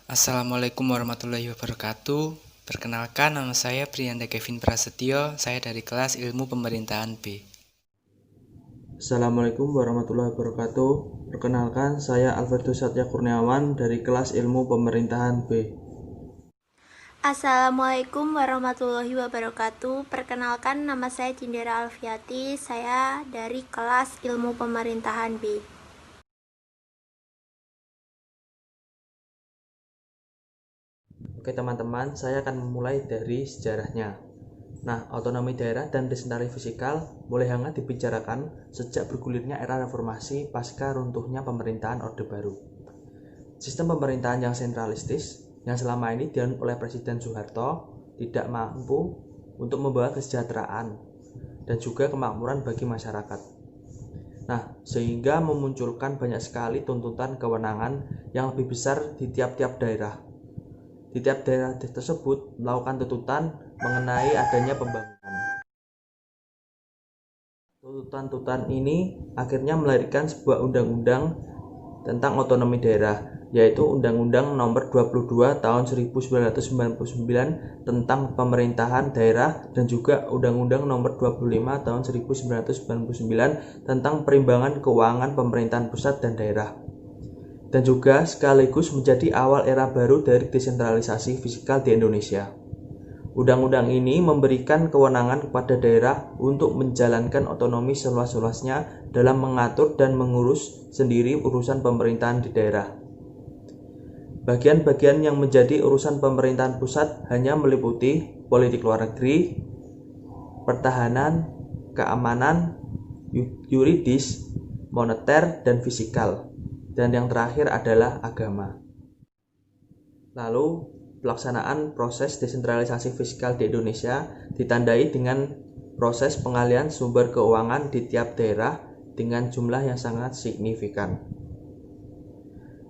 Assalamualaikum warahmatullahi wabarakatuh. Perkenalkan, nama saya Priyanda Kevin Prasetyo. Saya dari kelas Ilmu Pemerintahan B. Assalamualaikum warahmatullahi wabarakatuh. Perkenalkan, saya Alfredus Satya Kurniawan dari kelas Ilmu Pemerintahan B. Assalamualaikum warahmatullahi wabarakatuh. Perkenalkan, nama saya Cindera Alfiati. Saya dari kelas Ilmu Pemerintahan B. Oke teman-teman, saya akan memulai dari sejarahnya. Nah, otonomi daerah dan desentralisasi fiskal mulai hangat dibicarakan sejak bergulirnya era reformasi pasca runtuhnya pemerintahan Orde Baru. Sistem pemerintahan yang sentralistis yang selama ini dianut oleh Presiden Soeharto tidak mampu untuk membawa kesejahteraan dan juga kemakmuran bagi masyarakat. Nah, sehingga memunculkan banyak sekali tuntutan kewenangan yang lebih besar di tiap-tiap daerah. Di tiap daerah tersebut melakukan tuntutan mengenai adanya pembangunan. Tuntutan-tuntutan ini akhirnya melahirkan sebuah undang-undang tentang otonomi daerah, yaitu Undang-Undang Nomor 22 Tahun 1999 tentang Pemerintahan Daerah dan juga Undang-Undang Nomor 25 Tahun 1999 tentang Perimbangan Keuangan Pemerintahan Pusat dan Daerah. Dan juga sekaligus menjadi awal era baru dari desentralisasi fiskal di Indonesia. Undang-undang ini memberikan kewenangan kepada daerah untuk menjalankan otonomi seluas-luasnya dalam mengatur dan mengurus sendiri urusan pemerintahan di daerah. Bagian-bagian yang menjadi urusan pemerintahan pusat hanya meliputi politik luar negeri, pertahanan, keamanan, yuridis, moneter, dan fisikal. Dan yang terakhir adalah agama. Lalu, pelaksanaan proses desentralisasi fiskal di Indonesia ditandai dengan proses pengalihan sumber keuangan di tiap daerah dengan jumlah yang sangat signifikan.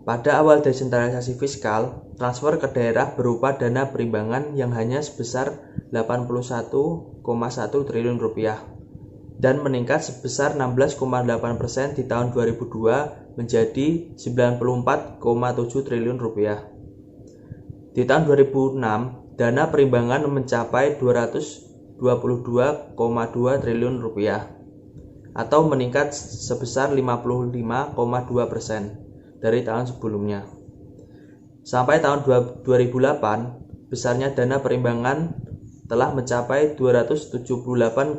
Pada awal desentralisasi fiskal, transfer ke daerah berupa dana perimbangan yang hanya sebesar 81,1 triliun rupiah dan meningkat sebesar 16,8% di tahun 2002 menjadi 94,7 triliun rupiah. Di tahun 2006, dana perimbangan mencapai 222,2 triliun rupiah atau meningkat sebesar 55,2% dari tahun sebelumnya. Sampai tahun 2008, besarnya dana perimbangan telah mencapai 278,7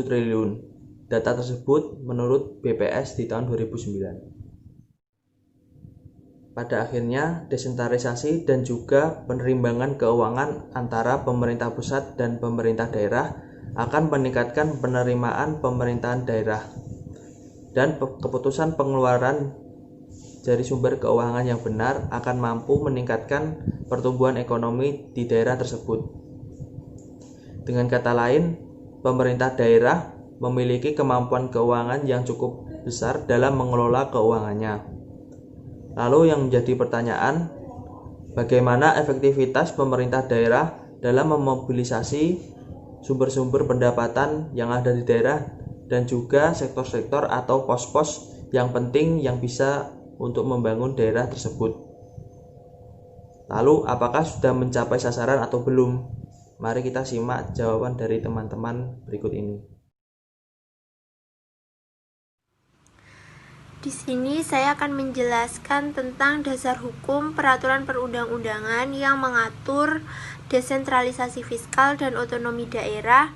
triliun. Data tersebut menurut BPS di tahun 2009. Pada akhirnya, desentralisasi dan juga penerimbangan keuangan antara pemerintah pusat dan pemerintah daerah akan meningkatkan penerimaan pemerintahan daerah dan keputusan pengeluaran dari sumber keuangan yang benar akan mampu meningkatkan pertumbuhan ekonomi di daerah tersebut. Dengan kata lain, pemerintah daerah memiliki kemampuan keuangan yang cukup besar dalam mengelola keuangannya. Lalu yang menjadi pertanyaan, bagaimana efektivitas pemerintah daerah dalam memobilisasi sumber-sumber pendapatan yang ada di daerah dan juga sektor-sektor atau pos-pos yang penting yang bisa untuk membangun daerah tersebut. Lalu apakah sudah mencapai sasaran atau belum? Mari kita simak jawaban dari teman-teman berikut ini. Di sini saya akan menjelaskan tentang dasar hukum peraturan perundang-undangan yang mengatur desentralisasi fiskal dan otonomi daerah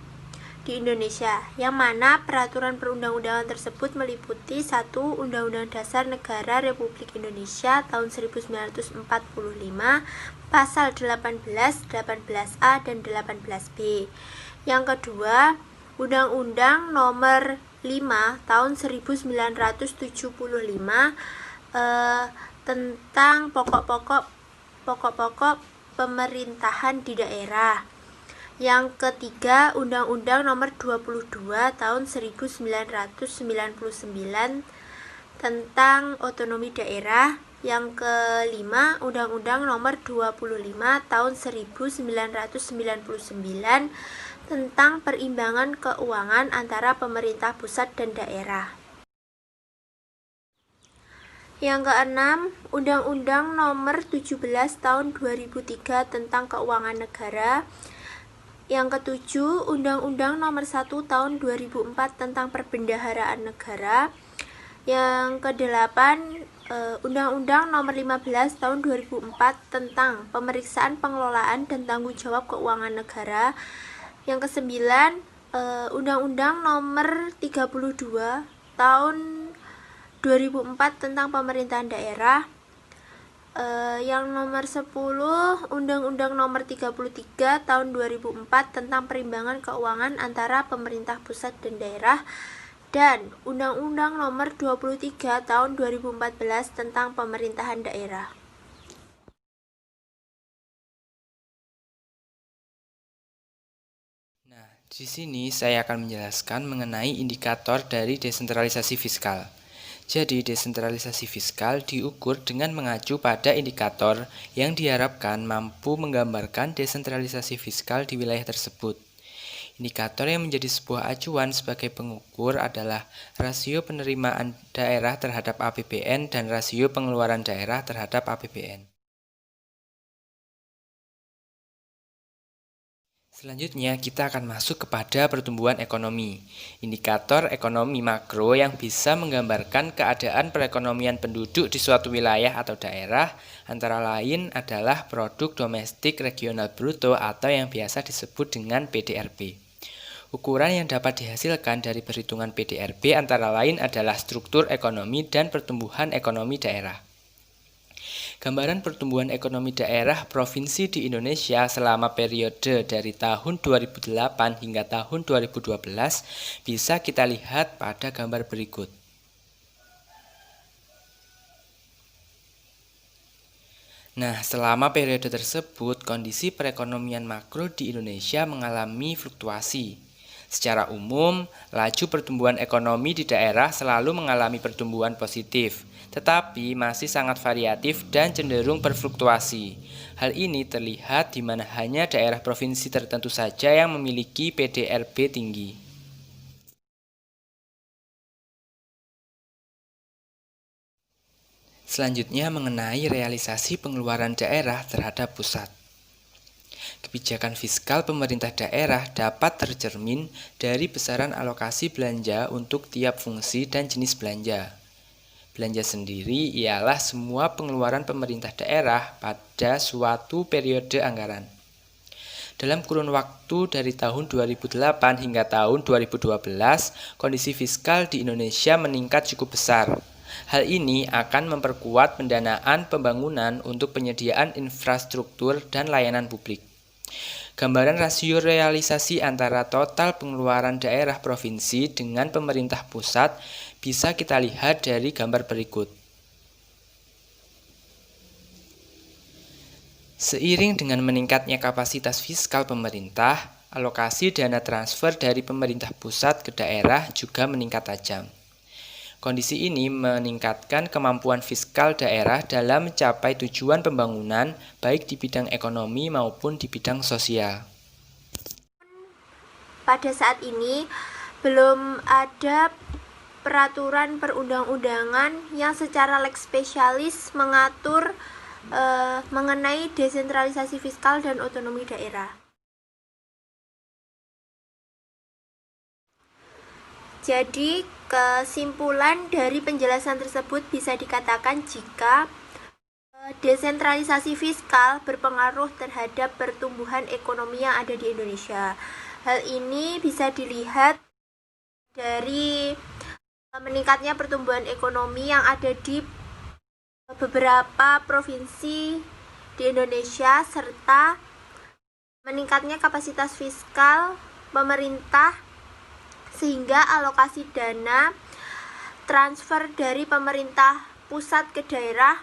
di Indonesia, yang mana peraturan perundang-undangan tersebut meliputi 1. Undang-Undang Dasar Negara Republik Indonesia tahun 1945 pasal 18, 18A dan 18B. Yang kedua, Undang-Undang Nomor 5 tahun 1975 tentang pokok-pokok pemerintahan di daerah. Yang ketiga, Undang-Undang Nomor 22 tahun 1999 tentang otonomi daerah. Yang kelima, Undang-Undang Nomor 25 tahun 1999 tentang perimbangan keuangan antara pemerintah pusat dan daerah. Yang keenam, Undang-Undang Nomor 17 Tahun 2003 tentang Keuangan Negara. Yang ketujuh, Undang-Undang Nomor 1 Tahun 2004 tentang Perbendaharaan Negara. Yang kedelapan, Undang-Undang Nomor 15 Tahun 2004 tentang Pemeriksaan Pengelolaan dan Tanggung Jawab Keuangan Negara. Yang kesembilan, Undang-Undang Nomor 32 Tahun 2004 tentang Pemerintahan Daerah. Yang nomor 10, Undang-Undang Nomor 33 Tahun 2004 tentang Perimbangan Keuangan antara pemerintah pusat dan daerah, dan Undang-Undang Nomor 23 Tahun 2014 tentang Pemerintahan Daerah. Nah, di sini saya akan menjelaskan mengenai indikator dari desentralisasi fiskal. Jadi, desentralisasi fiskal diukur dengan mengacu pada indikator yang diharapkan mampu menggambarkan desentralisasi fiskal di wilayah tersebut. Indikator yang menjadi sebuah acuan sebagai pengukur adalah rasio penerimaan daerah terhadap APBN dan rasio pengeluaran daerah terhadap APBN. Selanjutnya, kita akan masuk kepada pertumbuhan ekonomi. Indikator ekonomi makro yang bisa menggambarkan keadaan perekonomian penduduk di suatu wilayah atau daerah, antara lain adalah produk domestik regional bruto atau yang biasa disebut dengan PDRB. Ukuran yang dapat dihasilkan dari perhitungan PDRB antara lain adalah struktur ekonomi dan pertumbuhan ekonomi daerah. Gambaran pertumbuhan ekonomi daerah provinsi di Indonesia selama periode dari tahun 2008 hingga tahun 2012 bisa kita lihat pada gambar berikut. Nah, selama periode tersebut, kondisi perekonomian makro di Indonesia mengalami fluktuasi. Secara umum, laju pertumbuhan ekonomi di daerah selalu mengalami pertumbuhan positif, tetapi masih sangat variatif dan cenderung berfluktuasi. Hal ini terlihat di mana hanya daerah provinsi tertentu saja yang memiliki PDRB tinggi. Selanjutnya mengenai realisasi pengeluaran daerah terhadap pusat. Kebijakan fiskal pemerintah daerah dapat tercermin dari besaran alokasi belanja untuk tiap fungsi dan jenis belanja. Belanja sendiri ialah semua pengeluaran pemerintah daerah pada suatu periode anggaran. Dalam kurun waktu dari tahun 2008 hingga tahun 2012, kondisi fiskal di Indonesia meningkat cukup besar. Hal ini akan memperkuat pendanaan pembangunan untuk penyediaan infrastruktur dan layanan publik. Gambaran rasio realisasi antara total pengeluaran daerah provinsi dengan pemerintah pusat bisa kita lihat dari gambar berikut. Seiring dengan meningkatnya kapasitas fiskal pemerintah, alokasi dana transfer dari pemerintah pusat ke daerah juga meningkat tajam. Kondisi ini meningkatkan kemampuan fiskal daerah dalam mencapai tujuan pembangunan baik di bidang ekonomi maupun di bidang sosial. Pada saat ini belum ada peraturan perundang-undangan yang secara lex spesialis mengatur mengenai desentralisasi fiskal dan otonomi daerah. Jadi, kesimpulan dari penjelasan tersebut bisa dikatakan jika desentralisasi fiskal berpengaruh terhadap pertumbuhan ekonomi yang ada di Indonesia. Hal ini bisa dilihat dari meningkatnya pertumbuhan ekonomi yang ada di beberapa provinsi di Indonesia, serta meningkatnya kapasitas fiskal pemerintah sehingga alokasi dana transfer dari pemerintah pusat ke daerah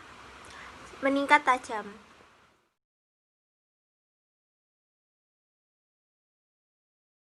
meningkat tajam.